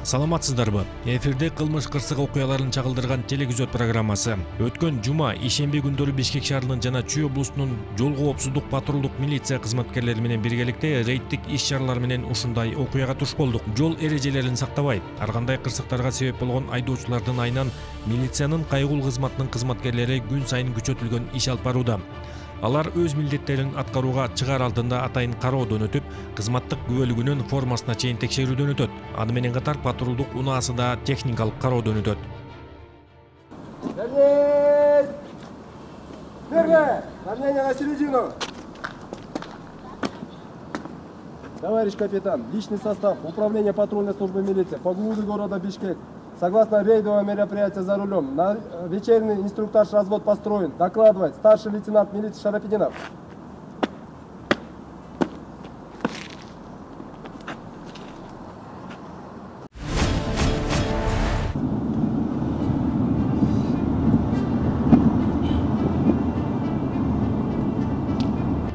Саламатсыздарбы? Эфирде кылмыш кырсык окуяларын чагылдырган телегүзөт программасы. Өткөн жума ишемби күндөрү Бишкек шаарынын жана Чүй облусунун жол коопсуздук патрулдук милиция кызматкерлери менен биргеликте рейдтик иш-чаралар менен ушундай окуяга туш болдук. Жол эрежелерин сактабай, ар кандай кырсыктарга себеп болгон айдоочулардын айынан милициянын кайгул кызматынын кызматкерлери күн сайын күчөтүлгөн иш алып барууда. Алар өз милдеттерин аткарууга чыгаар алдында атайын кароодон өтүп, кызматтык күбөлүгүнүн формасына чейин текшерүүдөн өтөт. Аны менен катар патрулдук унаасы да техникалык кароодон өтөт. Товарищ капитан, личный состав Управления патрульной службы милиции по ГУ города Бишкек. Согласно рейдового мероприятия за рулем, на вечерний инструктаж развод построен. Докладывает старший лейтенант милиции Шарапетинов.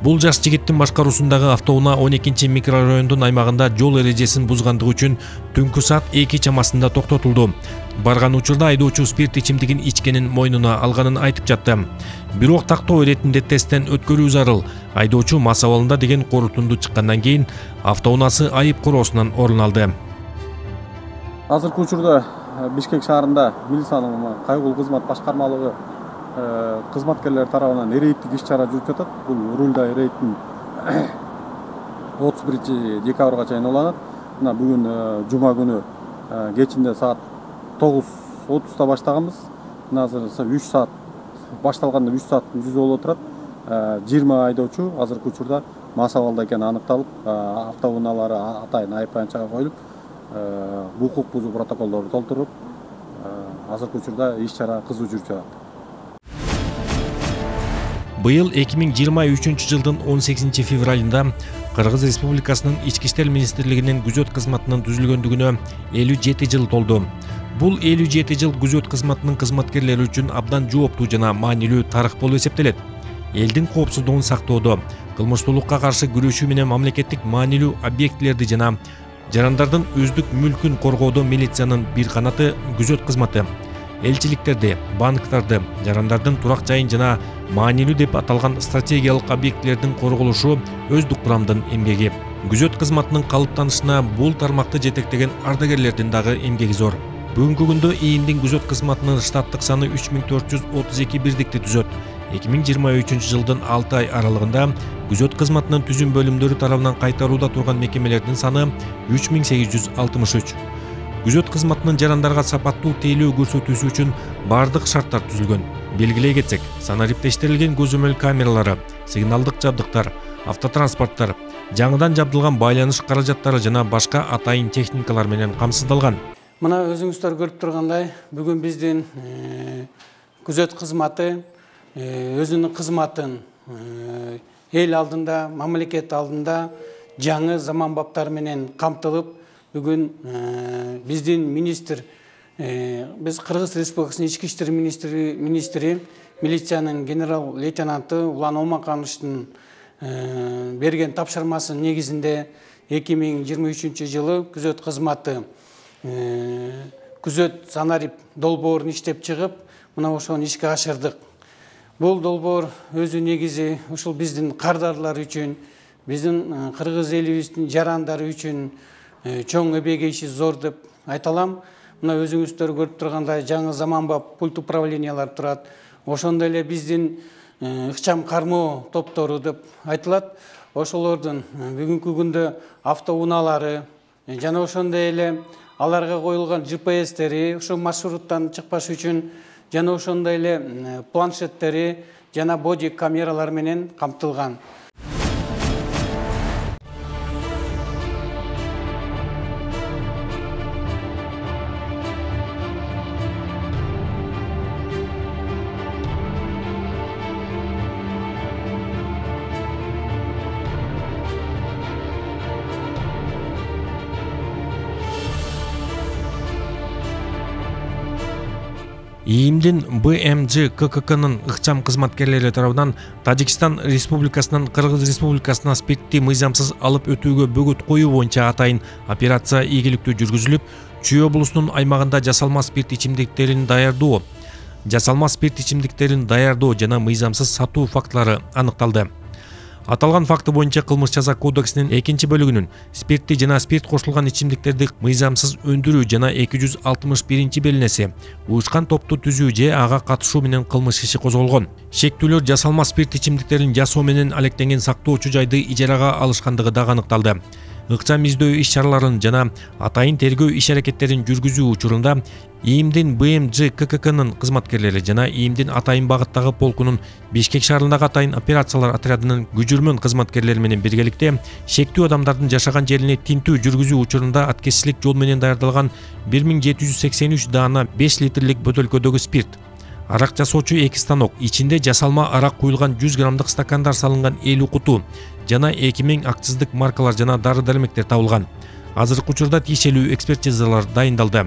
Бул жаш жигиттин башкаруусундагы автоунаа 12 микрорайондун аймагында жол эрежесин бузгандыгы үчүн түнкү саат 2 чамасында токтотулду. Барган учурда айдоочу спирт ичимдигин ичкенин мойнуна алганын айтып жатты. Бирок тактоо иретинде тесттен өткөрүү зарыл. Айдоочу мас абалында деген корутунду чыккандан кийин автоунаасы айып короосунан орун алды. Азыркы учурда Бишкек шаарында милициянын кайгул кызмат башкармалыгы кызматкерлер тарабынан рейдтик иш-чара жүрүп жатат. Бул рулда рейдтин 31 декабрга чейин уланат. Мына бүгүн жума күнү кечинде саат 9:30 баштаганбыз. Азыр 3 саат башталганда 3 сааттын жүзү болуп турат. 20 айдоочу азыркы учурда мас абалда экени аныкталып, автоунаалары атайын айып таянчага коюлуп, укук бузуу протоколдору толтуруп, азыркы учурда иш-чара кызуу жүрүп жатат. Быйыл 2023 жылдын 18 февралында Кыргыз Республикасынын Ички иштер министрлигинин күзөт кызматынын түзүлгөндүгүнө 57 жыл толду. Бул 57 жыл күзөт кызматынын кызматкерлери үчүн абдан жооптуу жана маанилүү тарых болуп эсептелет. Элдин коопсуздугун сактоодо, кылмыштуулукка каршы күрөшүү менен мамлекеттик маанилүү объектилерди жана жарандардын өздүк мүлкүн коргоодо милициянын бир канаты күзөт кызматы. Элчиликтерди, банктарды, жарандардын турак жайын жана маанилүү деп аталган стратегиялык объектилердин корголушу өздүк курамдын эмгеги. Күзөт кызматынын калыптанышына бул тармакты жетектеген ардагерлердин дагы эмгеги зор. Бүгүнкү күндө ИИМдин күзөт кызматынын штаттык саны 3432 бирдикти түзөт. 2023 жылдын 6 ай аралыгында күзөт кызматынын түзүм бөлүмдөрү тарабынан кайтарууда турган мекемелердин саны 3863. Күзөт кызматынын жарандарга сапаттуу тейлөө көрсөтүүсү үчүн бардык шарттар түзүлгөн. Белгилей кетсек, санариптештирилген көзөмөл камералары, сигналдык жабдыктар, автотранспорттар, жаңыдан жабдылган байланыш каражаттары жана башка атайын техникалар менен камсыздалган. Мына өзүңүздөр көрүп тургандай, бүгүн биздин күзөт кызматы өзүнүн кызматын эл алдында, мамлекет алдында жаңы заманбаптар менен камтылып, бүгүн биздин министр, биз Кыргыз Республикасынын Ички иштер министри, милициянын генерал лейтенанты Улан Омакановичтин берген тапшырмасынын негизинде 2023 жылы күзөт кызматы күзөт санарип долбоорун иштеп чыгып, мына ошону ишке ашырдык. Бул долбоор өзү негизи ушул биздин кардарлар үчүн, биздин кыргыз элибиздин жарандары үчүн чоң эбегейши зор деп айта алам. Мына өзүңүздөр көрүп тургандай жаңы заманбап пульт управлениялар турат. Ошондой эле биздин ыкчам кармоо топтору деп айтылат. Ошолордун бүгүнкү күндө автоунаалары жана ошондой эле аларга коюлган GPS-тери, ошо маршруттан чыкпаш үчүн жана ошондой эле планшеттери жана боди камералар менен камтылган. ИИМдин БМЖ-КККнын ыкчам кызматкерлери тарабынан Тажикстан Республикасынан Кыргыз Республикасына спиртти мыйзамсыз алып өтүүгө бөгөт коюу боюнча атайын операция ийгиликтүү жүргүзүлүп, Чүй облусунун аймагында жасалма спирт ичимдиктерин даярдоо жана мыйзамсыз сатуу фактылары аныкталды. Аталган факты боюнча кылмыш жаза кодексинин 2-бөлүгүнүн спиртти жана спирт кошулган ичимдиктерди мыйзамсыз өндүрүү жана 261-беленеси уюшкан топту түзүү же ага катышуу менен кылмыш иши козголгон. Шектүүлөр жасалма спирт ичимдиктерин жасоо менен алектенген сактоочу жайды ижарага алышкандыгы дагы аныкталды. Ыкчам издөө иш-чараларын жана атайын тергөө иш-аракеттерин жүргүзүү учурунда ИИМдин БМЖ-КККнын кызматкерлери жана ИИМдин атайын багыттагы полкунун Бишкек шаарындагы атайын операциялар отрядынын күжүрмөн кызматкерлери менен биргеликте шектүү адамдардын жашаган жерине тинтүү жүргүзүү учурунда аткезчилик жол менен даярдалган 1783 даана 5 литрлик бөтөлкөдөгү спирт, арак жасоочу 2 станок, ичинде жасалма арак куюлган 100 граммдык стакандар салынган 50 куту жана 2000 акциздик маркалар жана дары-дармектер табылган. Азыркы учурда тиешелүү экспертизалар дайындалды.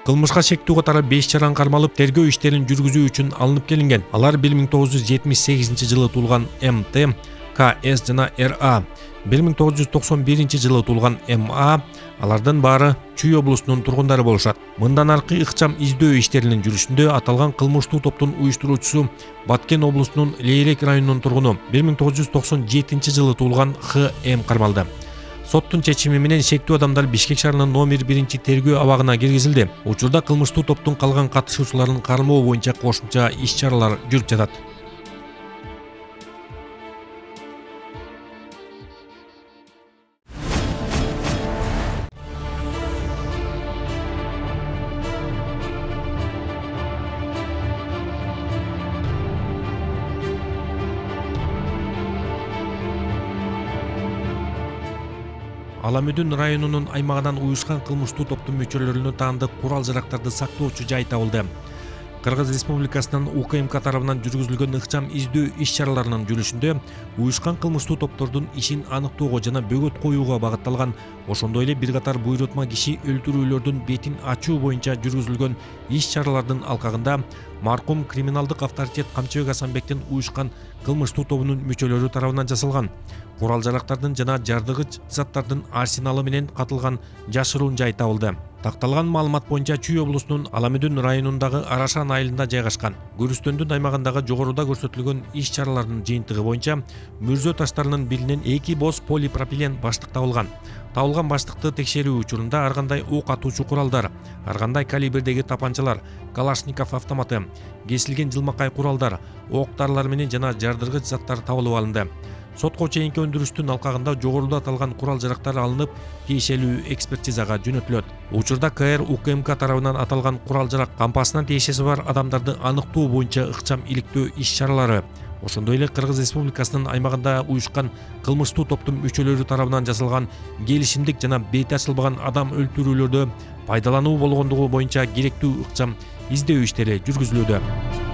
Кылмышка шектүү катары 5 чаран кармалып, тергөө иштерин жүргүзүү үчүн алынып келинген. Алар 1978-жылы туулган МТ, КС жана РА, 1991-жылы туулган МА, алардын баары Чүй облусунун тургундары болушат. Мындан аркы ыкчам издөө иштеринин жүрүшүндө аталган кылмыштуу топтун уюштуруучусу Баткен облусунун Лейрек районунун тургуну 1997-жылы туулган ХМ кармалды. Соттун чечими менен шектүү адамдар Бишкек шаарынын номер 1 тергөө абагына киргизилди. Учурда кылмыштуу топтун калган катышуучуларын кармоо боюнча кошумча иш-чаралар жүрүп жатат. Аламөдүн районунун аймагынан уюшкан кылмыштуу топтун мүчөлөрүнө таандык курал-жарактарды сактоочу жай табылды. Кыргыз Республикасынын УКМК тарабынан жүргүзүлгөн ыкчам издөө иш-чараларынын жүрүшүндө уюшкан кылмыштуу топтордун ишин аныктоого жана бөгөт коюуга багытталган, ошондой эле бир катар буйрутма киши өлтүрүүлөрдүн бетин ачуу боюнча жүргүзүлгөн иш-чаралардын алкагында маркум криминалдык авторитет Камчыбек Асанбектин уюшкан кылмыштуу тобунун мүчөлөрү тарабынан жасалган курал-жарактардын жана жардыгыч заттардын арсеналы менен катылган жашыруун жай табылды. Такталган маалымат боюнча Чүй облусунун Аламөдүн районундагы Арашан айылында жайгашкан Гүрүстөндүн аймагындагы жогоруда көрсөтүлгөн иш-чаралардын жыйынтыгы боюнча мөрзө таштарынын биринен 2 боз полипропилен баштык табылган. Табылган баштыкты текшерүү учурунда ар кандай ок атуучу куралдар, ар кандай калибрдеги тапанчалар, Калашников автоматы, кесилген жылмакай куралдар, оқ-дарлар менен жана жардыргыч заттар табылып алынды. Сотко чейинки өндүрүштүн алкагында жогоруда аталган курал-жарактар алынып, тиешелүү экспертизага жөнөтүлөт. Учурда КР УКМК тарабынан аталган курал-жарак кампасынан тиешеси бар адамдарды аныктоо боюнча ыкчам иликтөө иш-чаралары, ошондой эле Кыргыз Республикасынын аймагында уюшкан кылмыштуу топтун мүчөлөрү тарабынан жасалган келишимдик жана бети ачылбаган адам өлтүрүүлөрдө пайдалануу болгондугу боюнча керектүү ыкчам издөө иштери жүргүзүлүүдө.